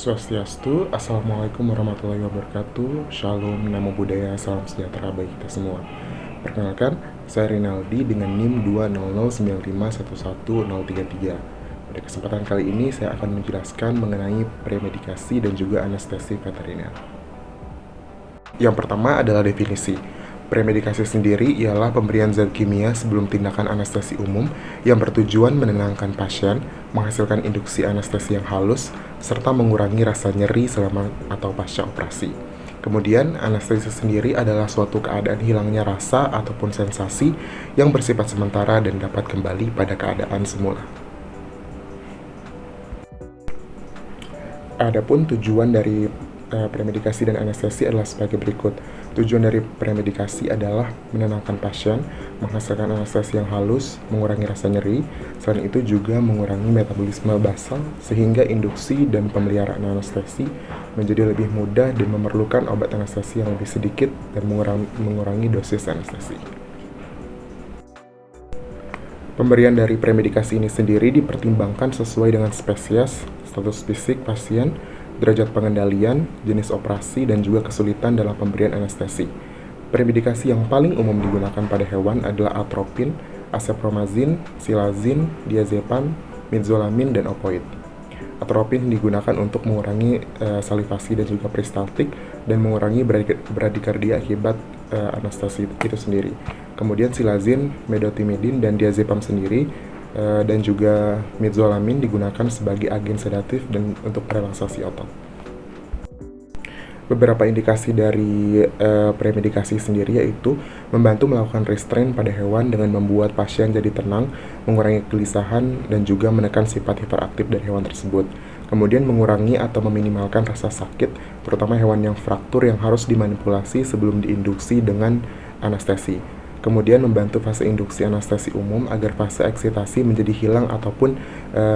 Swastiastu, Assalamualaikum warahmatullahi wabarakatuh. Shalom, namo buddhaya, salam sejahtera bagi kita semua. Perkenalkan, saya Rinaldi dengan NIM 20095111033. Pada kesempatan kali ini saya akan menjelaskan mengenai premedikasi dan juga anestesi veteriner. Yang pertama adalah definisi. Premedikasi sendiri ialah pemberian zat kimia sebelum tindakan anestesi umum yang bertujuan menenangkan pasien, menghasilkan induksi anestesi yang halus, serta mengurangi rasa nyeri selama atau pasca operasi. Kemudian, anestesi sendiri adalah suatu keadaan hilangnya rasa ataupun sensasi yang bersifat sementara dan dapat kembali pada keadaan semula. Adapun tujuan dari premedikasi dan anestesi adalah sebagai berikut. Tujuan dari premedikasi adalah menenangkan pasien, menghasilkan anestesi yang halus, mengurangi rasa nyeri, selain itu juga mengurangi metabolisme basal sehingga induksi dan pemeliharaan anestesi menjadi lebih mudah dan memerlukan obat anestesi yang lebih sedikit dan mengurangi dosis anestesi. Pemberian dari premedikasi ini sendiri dipertimbangkan sesuai dengan spesies, status fisik pasien, derajat pengendalian, jenis operasi, dan juga kesulitan dalam pemberian anestesi. Premedikasi yang paling umum digunakan pada hewan adalah atropin, asepromazin, silazin, diazepam, midzolamin, dan opoid. Atropin digunakan untuk mengurangi salivasi dan juga peristaltik dan mengurangi bradikardia akibat anestesi itu sendiri. Kemudian silazin, medotimidin, dan diazepam sendiri dan juga midzolamin digunakan sebagai agen sedatif dan untuk relaksasi otot. Beberapa indikasi dari premedikasi sendiri yaitu membantu melakukan restrain pada hewan dengan membuat pasien jadi tenang, mengurangi kegelisahan, dan juga menekan sifat hiperaktif dari hewan tersebut. Kemudian mengurangi atau meminimalkan rasa sakit, terutama hewan yang fraktur yang harus dimanipulasi sebelum diinduksi dengan anestesi. Kemudian membantu fase induksi anestesi umum agar fase eksitasi menjadi hilang ataupun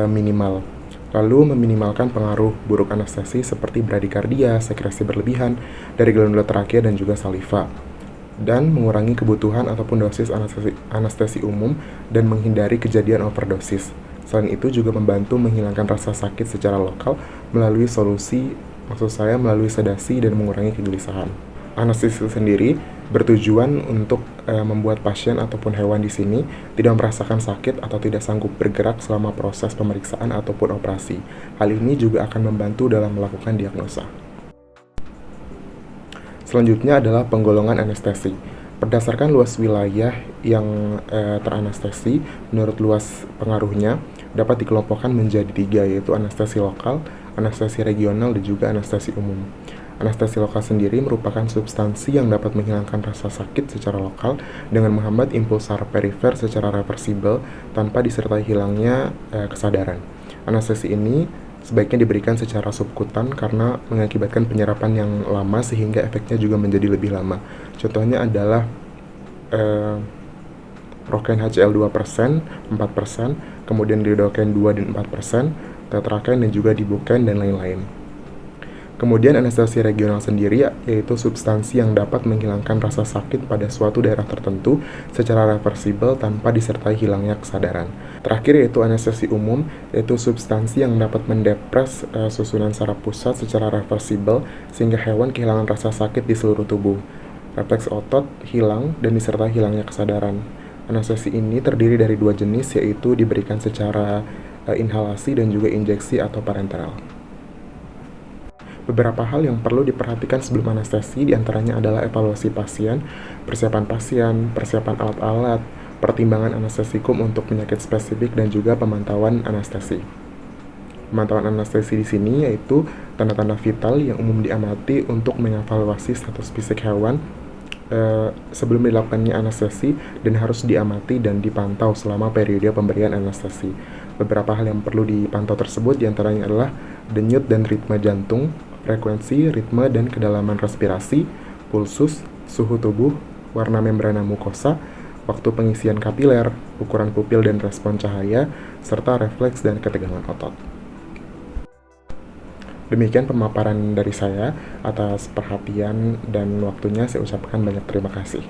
minimal. Lalu meminimalkan pengaruh buruk anestesi seperti bradikardia, sekresi berlebihan dari glandula trakea dan juga saliva. Dan mengurangi kebutuhan ataupun dosis anestesi umum dan menghindari kejadian overdosis. Selain itu juga membantu menghilangkan rasa sakit secara lokal melalui melalui sedasi dan mengurangi kegelisahan. Anestesi sendiri bertujuan untuk membuat pasien ataupun hewan di sini tidak merasakan sakit atau tidak sanggup bergerak selama proses pemeriksaan ataupun operasi. Hal ini juga akan membantu dalam melakukan diagnosa. Selanjutnya adalah penggolongan anestesi. Berdasarkan luas wilayah yang teranestesi, menurut luas pengaruhnya dapat dikelompokkan menjadi 3, yaitu anestesi lokal, anestesi regional, dan juga anestesi umum. Anestesi lokal sendiri merupakan substansi yang dapat menghilangkan rasa sakit secara lokal dengan menghambat impuls saraf perifer secara reversibel tanpa disertai hilangnya kesadaran. Anestesi ini sebaiknya diberikan secara subkutan karena mengakibatkan penyerapan yang lama sehingga efeknya juga menjadi lebih lama. Contohnya adalah Procaine HCl 2%, 4%, kemudian Lidocaine 2 dan 4%, Tetracaine dan juga Dibucaine dan lain-lain. Kemudian anestesi regional sendiri yaitu substansi yang dapat menghilangkan rasa sakit pada suatu daerah tertentu secara reversibel tanpa disertai hilangnya kesadaran. Terakhir yaitu anestesi umum, yaitu substansi yang dapat mendepres susunan saraf pusat secara reversibel sehingga hewan kehilangan rasa sakit di seluruh tubuh. Refleks otot hilang dan disertai hilangnya kesadaran. Anestesi ini terdiri dari 2 jenis, yaitu diberikan secara inhalasi dan juga injeksi atau parenteral. Beberapa hal yang perlu diperhatikan sebelum anestesi diantaranya adalah evaluasi pasien, persiapan alat-alat, pertimbangan anestesikum untuk penyakit spesifik, dan juga pemantauan anestesi. Pemantauan anestesi di sini yaitu tanda-tanda vital yang umum diamati untuk mengevaluasi status fisik hewan sebelum dilakukannya anestesi dan harus diamati dan dipantau selama periode pemberian anestesi. Beberapa hal yang perlu dipantau tersebut diantaranya adalah denyut dan ritme jantung, frekuensi, ritme, dan kedalaman respirasi, pulsus, suhu tubuh, warna membrana mukosa, waktu pengisian kapiler, ukuran pupil dan respon cahaya, serta refleks dan ketegangan otot. Demikian pemaparan dari saya. Atas perhatian dan waktunya saya ucapkan banyak terima kasih.